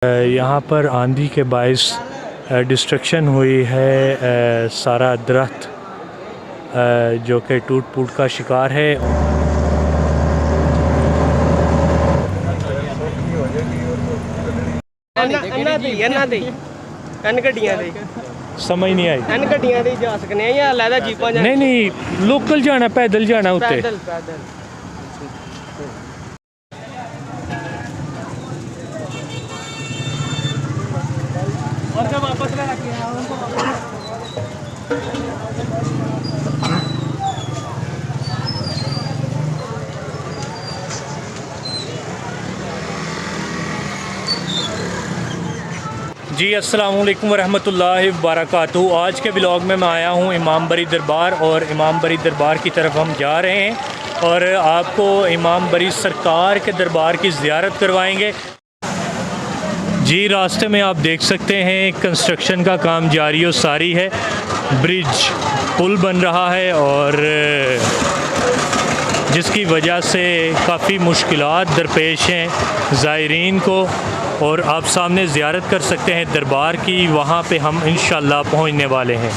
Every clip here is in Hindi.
यहाँ पर आंधी के बायस डिस्ट्रक्शन हुई है, सारा दरख्त जो कि टूट फूट का शिकार है। समझ नहीं आई। नहीं नहीं, लोकल जाना, पैदल जाना उत्ते। वापस जी, अस्सलाम वालेकुम वरहमतुल्लाहि वबरकातुहू। आज के ब्लॉग में मैं आया हूँ इमाम बरी दरबार, और इमाम बरी दरबार की तरफ हम जा रहे हैं और आपको इमाम बरी सरकार के दरबार की ज़ियारत करवाएंगे। जी, रास्ते में आप देख सकते हैं कंस्ट्रक्शन का काम जारी और सारी है। ब्रिज पुल बन रहा है और जिसकी वजह से काफ़ी मुश्किलात दरपेश हैं ज़ायरीन को, और आप सामने ज़ियारत कर सकते हैं दरबार की। वहाँ पे हम इंशाअल्लाह पहुँचने वाले हैं।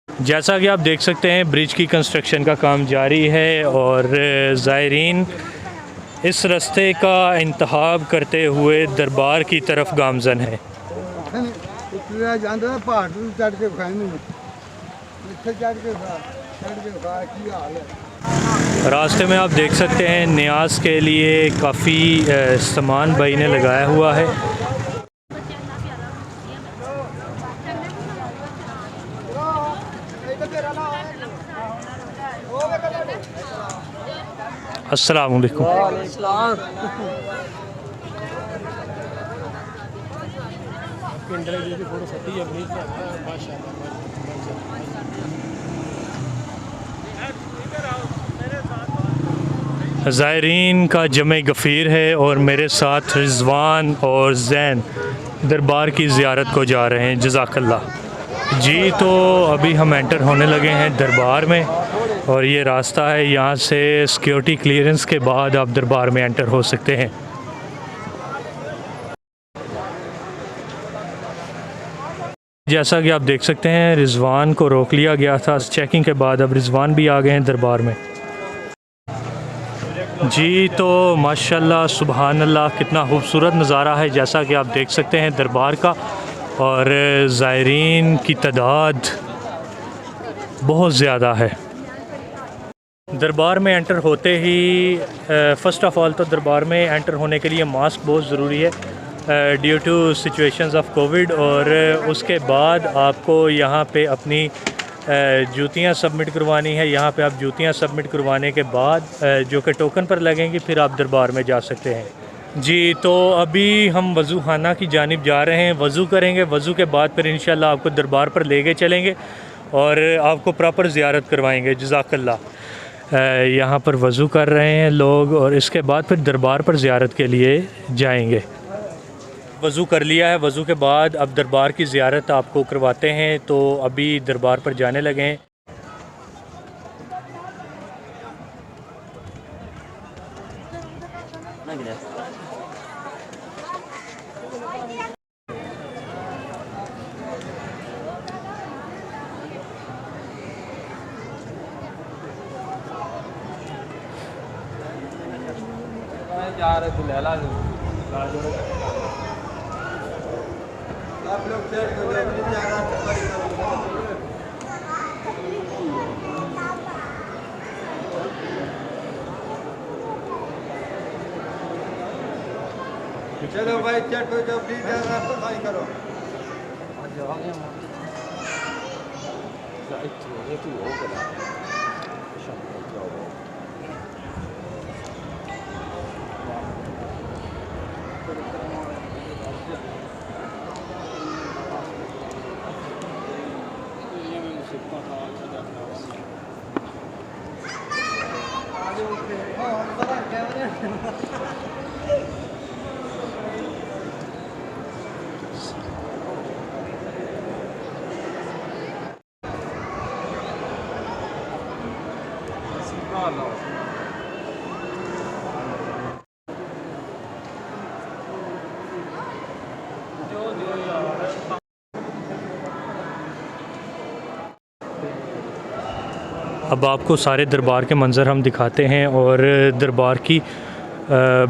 जैसा कि आप देख सकते हैं ब्रिज की कंस्ट्रक्शन का काम जारी है और ज़ायरीन इस रास्ते का इंतखाब करते हुए दरबार की तरफ गामज़न है। रास्ते में आप देख सकते हैं न्याज के लिए काफ़ी सामान भाई ने लगाया हुआ है। अस्सलाम वालेकुम। ज़ायरीन का जमे गफ़ीर है और मेरे साथ रिज़वान और ज़ैन दरबार की ज़ियारत को जा रहे हैं। जज़ाकल्लाह। जी, तो अभी हम एंटर होने लगे हैं दरबार में और ये रास्ता है, यहाँ से सिक्योरिटी क्लियरेंस के बाद आप दरबार में एंटर हो सकते हैं। जैसा कि आप देख सकते हैं रिज़वान को रोक लिया गया था चेकिंग के बाद, अब रिज़वान भी आ गए हैं दरबार में। जी, तो माशाल्लाह सुबहान अल्लाह, कितना खूबसूरत नज़ारा है जैसा कि आप देख सकते हैं दरबार का। और ज़ायरीन की तादाद बहुत ज़्यादा है। दरबार में एंटर होते ही फ़र्स्ट ऑफ़ ऑल तो दरबार में एंटर होने के लिए मास्क बहुत ज़रूरी है due to situations of covid. और उसके बाद आपको यहाँ पे अपनी जूतियाँ सबमिट करवानी है। यहाँ पे आप जूतियाँ सबमिट करवाने के बाद जो कि टोकन पर लगेंगी, फिर आप दरबार में जा सकते हैं। जी, तो अभी हम वज़ू खाना की जानिब जा रहे हैं, वज़ू करेंगे। वज़ू के बाद फिर इंशाल्लाह आपको दरबार पर लेके चलेंगे और आपको प्रॉपर ज़ियारत करवाएंगे। जज़ाकल्लाह। यहाँ पर वज़ू कर रहे हैं लोग और इसके बाद फिर दरबार पर ज़ियारत के लिए जाएंगे। वज़ू कर लिया है, वज़ू के बाद अब दरबार की ज़ियारत आपको करवाते हैं। तो अभी दरबार पर जाने लगे हैं। आप लोग चलो भाई, चट हो जाओ, प्लीज सफाई करो। अब आपको सारे दरबार के मंज़र हम दिखाते हैं और दरबार की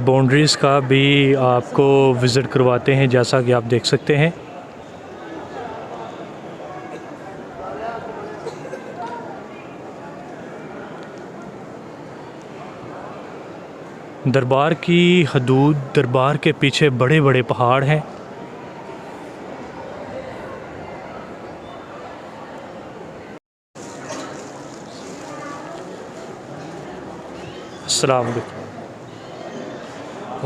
बाउंड्रीज़ का भी आपको विज़िट करवाते हैं, जैसा कि आप देख सकते हैं। दरबार की हदूद, दरबार के पीछे बड़े बड़े पहाड़ हैं। अस्सलाम वालेकुम।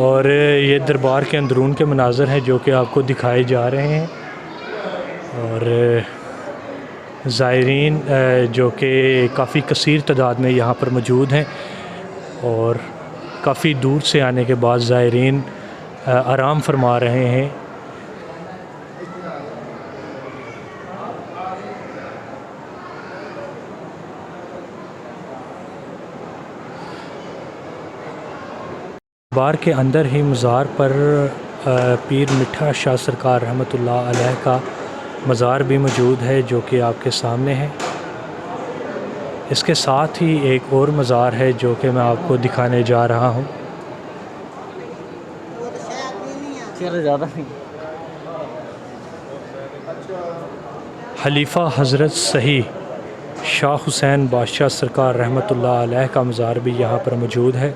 और ये दरबार के अंदरून के मनाज़र हैं जो कि आपको दिखाए जा रहे हैं। और ज़ायरीन जो कि काफ़ी कसीर तादाद में यहाँ पर मौजूद हैं और काफ़ी दूर से आने के बाद ज़ायरीन आराम फरमा रहे हैं। दरबार के अंदर ही मज़ार पर पीर मिठा शाह सरकार रहमतुल्लाह अलैह का मज़ार भी मौजूद है जो कि आपके सामने है। इसके साथ ही एक और मज़ार है जो कि मैं आपको दिखाने जा रहा हूँ। खलीफा हज़रत सही शाह हुसैन बादशाह सरकार रहमतुल्लाह अलैह का मज़ार भी यहाँ पर मौजूद है।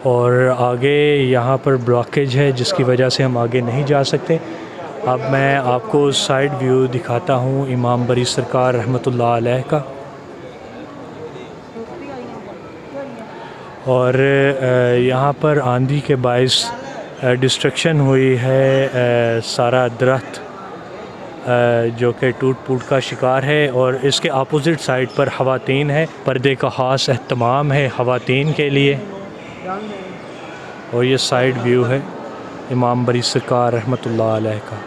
और आगे यहाँ पर ब्लॉकेज है जिसकी वजह से हम आगे नहीं जा सकते। अब मैं आपको साइड व्यू दिखाता हूँ इमाम बरी सरकार रहमतुल्लाह अलैह का। और यहाँ पर आंधी के बाइस डिस्ट्रक्शन हुई है, सारा दरख्त जो कि टूट फूट का शिकार है। और इसके अपोज़िट साइड पर ख़वातीन है, पर्दे का ख़ास एहतमाम है ख़वातीन के लिए। और ये साइड व्यू है इमाम बरी सरकार रहमतुल्लाह अलैह का।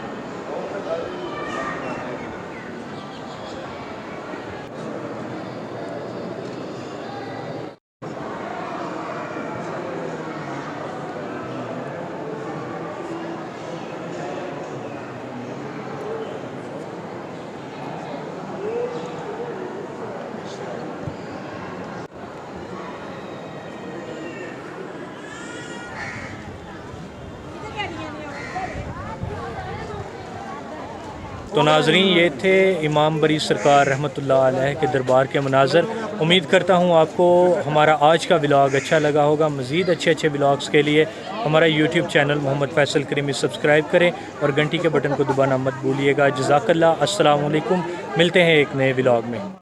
तो नाज़रीन, ये थे इमाम बरी सरकार रहमतुल्लाह अलैह के दरबार के मनाज़र। उम्मीद करता हूँ आपको हमारा आज का व्लॉग अच्छा लगा होगा। मज़ीद अच्छे व्लॉग्स के लिए हमारा यूट्यूब चैनल मोहम्मद फ़ैसल करीमी सब्सक्राइब करें और घंटी के बटन को दबाना मत भूलिएगा। जज़ाकल्लाह। अस्सलाम वालेकुम। मिलते हैं एक नए व्लॉग में।